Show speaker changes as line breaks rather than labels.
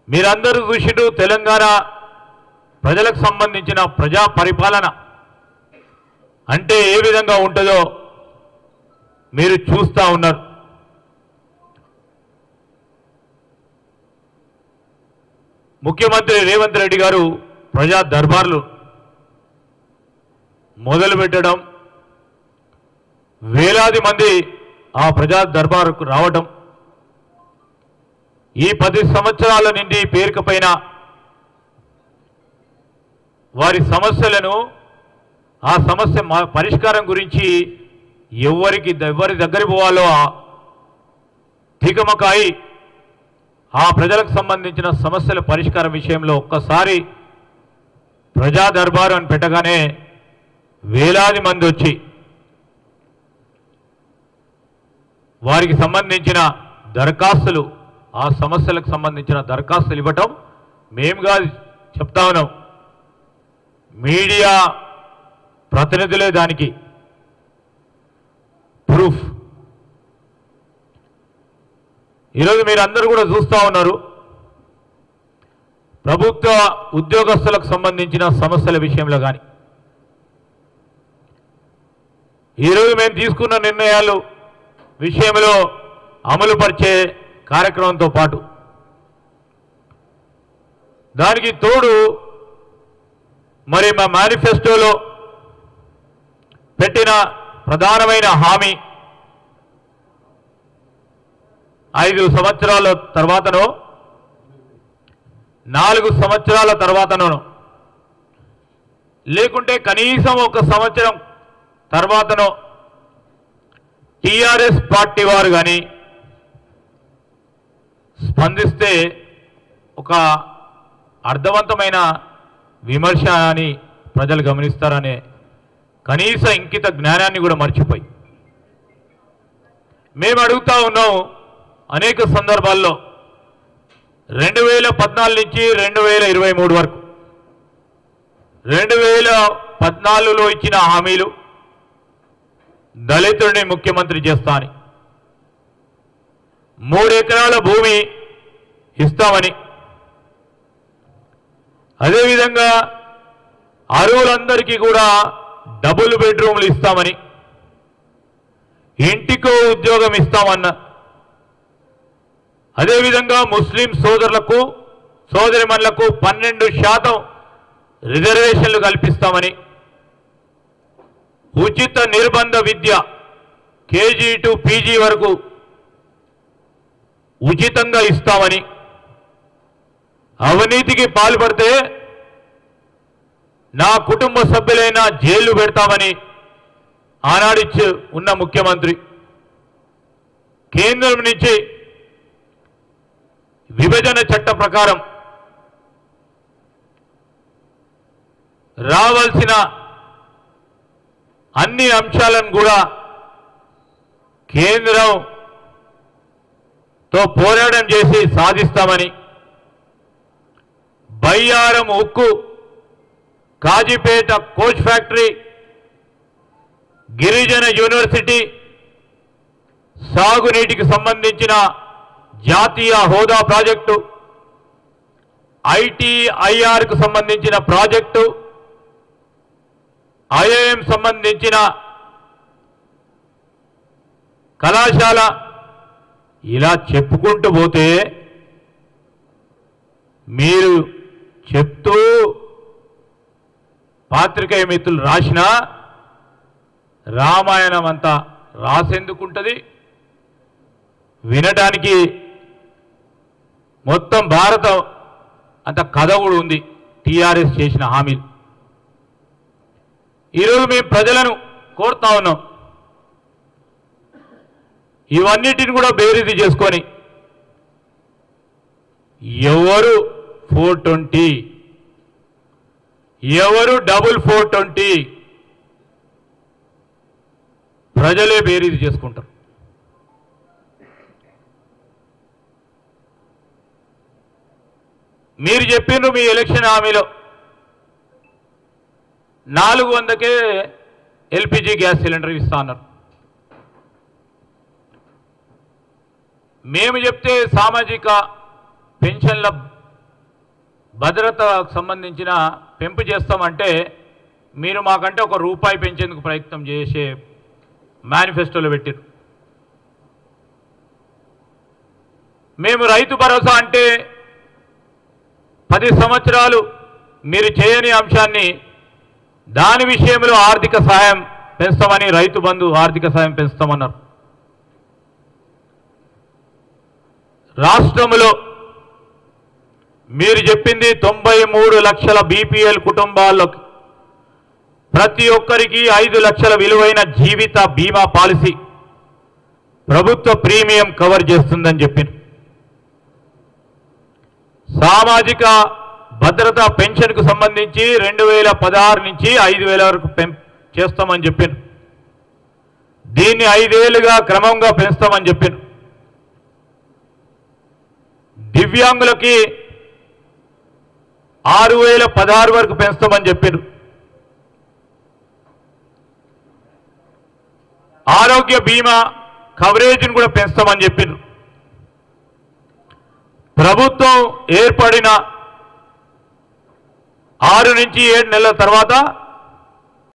మీరందరూ చూసిరు తెలంగాణ ప్రజలకు సంబంధించిన ప్రజా పరిపాలన అంటే ఏ విధంగా ఉంటుందో మీరు చూస్తూ ఉన్నారు. ముఖ్యమంత్రి రేవంత్ రెడ్డి గారు ప్రజా దర్బార్లు మొదలుపెట్టడం, వేలాది మంది ఆ ప్రజా దర్బారుకు రావడం, ఈ 10 సంవత్సరాల నుండి పేరుకపోయిన వారి సమస్యలను ఆ సమస్య పరిష్కారం గురించి ఎవరి దగ్గర పోవాలో తికమకాయి ఆ ప్రజలకు సంబంధించిన సమస్యల పరిష్కారం విషయంలో ఒక్కసారి ప్రజా దర్బారు అని పెట్టగానే వేలాది మంది వచ్చి వారికి సంబంధించిన దరఖాస్తులు, ఆ సమస్యలకు సంబంధించిన దరఖాస్తులు ఇవ్వటం మేము కాదు చెప్తా ఉన్నాం, మీడియా ప్రతినిధులే దానికి ప్రూఫ్. ఈరోజు మీరందరూ కూడా చూస్తూ ఉన్నారు, ప్రభుత్వ ఉద్యోగస్తులకు సంబంధించిన సమస్యల విషయంలో కానీ ఈరోజు మేము తీసుకున్న నిర్ణయాలు విషయంలో అమలుపరిచే కార్యక్రమంతో పాటు దానికి తోడు మరి మా మేనిఫెస్టోలో పెట్టిన ప్రధానమైన హామీ 5 సంవత్సరాల తర్వాతనో 4 సంవత్సరాల తర్వాతనో లేకుంటే కనీసం 1 సంవత్సరం తర్వాతనో టీఆర్ఎస్ పార్టీ వారు కానీ స్పందిస్తే ఒక అర్థవంతమైన విమర్శ అని ప్రజలు గమనిస్తారనే కనీస ఇంకిత జ్ఞానాన్ని కూడా మర్చిపోయి మేము అడుగుతా ఉన్నాం. అనేక సందర్భాల్లో 2014 నుంచి 2023 వరకు 2014లో ఇచ్చిన హామీలు దళితుడిని ముఖ్యమంత్రి చేస్తా అని, 3 ఎకరాల భూమి ఇస్తామని, అదేవిధంగా అర్హులందరికీ కూడా డబుల్ బెడ్రూమ్లు ఇస్తామని, ఇంటికో ఉద్యోగం ఇస్తామన్న, అదేవిధంగా ముస్లిం సోదరులకు సోదరిమణులకు 12% రిజర్వేషన్లు కల్పిస్తామని, ఉచిత నిర్బంధ విద్య కేజీ టు పీజీ వరకు ఉచితంగా ఇస్తామని, అవినీతికి పాల్పడితే నా కుటుంబ సభ్యులైన జైలు పెడతామని ఆనాడిచ్చి ఉన్న ముఖ్యమంత్రి కేంద్రం నుంచి విభజన చట్ట ప్రకారం రావాల్సిన అన్ని అంశాలను కూడా కేంద్రంతో పోరాటం చేసి సాధిస్తామని, బయ్యారం ఉక్కు, కాజీపేట కోచ్ ఫ్యాక్టరీ, గిరిజన యూనివర్సిటీ, సాగునీటికి సంబంధించిన జాతీయ హోదా ప్రాజెక్టు, ఐటీఐఆర్కు సంబంధించిన ప్రాజెక్టు, ఐఐఎం సంబంధించిన కళాశాల, ఇలా చెప్పుకుంటూ పోతే మీరు చెప్తూ పాత్రికేయ మిత్రులు రాసిన రామాయణం అంతా రాసేందుకుంటుంది, వినడానికి మొత్తం భారతం అంత కథ కూడా ఉంది టీఆర్ఎస్ చేసిన హామీలు. ఈరోజు మేము ప్రజలను కోరుతా ఉన్నాం, ఇవన్నిటిని కూడా బేరీజు చేసుకొని ఎవరు 420, ఎవరు డబుల్ 420 ప్రజలే బేరీజు చేసుకుంటారు. మీరు చెప్పిండ్రు మీ ఎలక్షన్ హామీలో 400కే ఎల్పిజి గ్యాస్ సిలిండర్ ఇస్తా అన్నారు. మేము చెప్తే సామాజిక పెన్షన్ల భద్రతకు సంబంధించిన పెంపు చేస్తామంటే మీరు మాకంటే ₹1 పెంచేందుకు ప్రయత్నం చేసే మేనిఫెస్టోలో పెట్టారు. మేము రైతు భరోసా అంటే 10 సంవత్సరాలు మీరు చేయని అంశాన్ని దాని విషయంలో ఆర్థిక సహాయం పెంచుతామని రైతు బంధు ఆర్థిక సహాయం పెంచుతామన్నారు. రాష్ట్రంలో మీరు చెప్పింది 93 లక్షల బీపీఎల్ కుటుంబాల్లోకి ప్రతి ఒక్కరికి 5 లక్షల విలువైన జీవిత బీమా పాలసీ ప్రభుత్వ ప్రీమియం కవర్ చేస్తుందని చెప్పింది. సామాజిక భద్రత పెన్షన్కు సంబంధించి 2016 నుంచి 5,000 వరకు చేస్తామని చెప్పింది. దీన్ని 5 ఏళ్లుగా క్రమంగా పెంచుతామని చెప్పింది. దివ్యాంగులకి 6,016 వరకు పెంచుతామని చెప్పారు. ఆరోగ్య బీమా కవరేజ్ను కూడా పెంచుతామని చెప్పారు. ప్రభుత్వం ఏర్పడిన 6 నుంచి 7 నెలల తర్వాత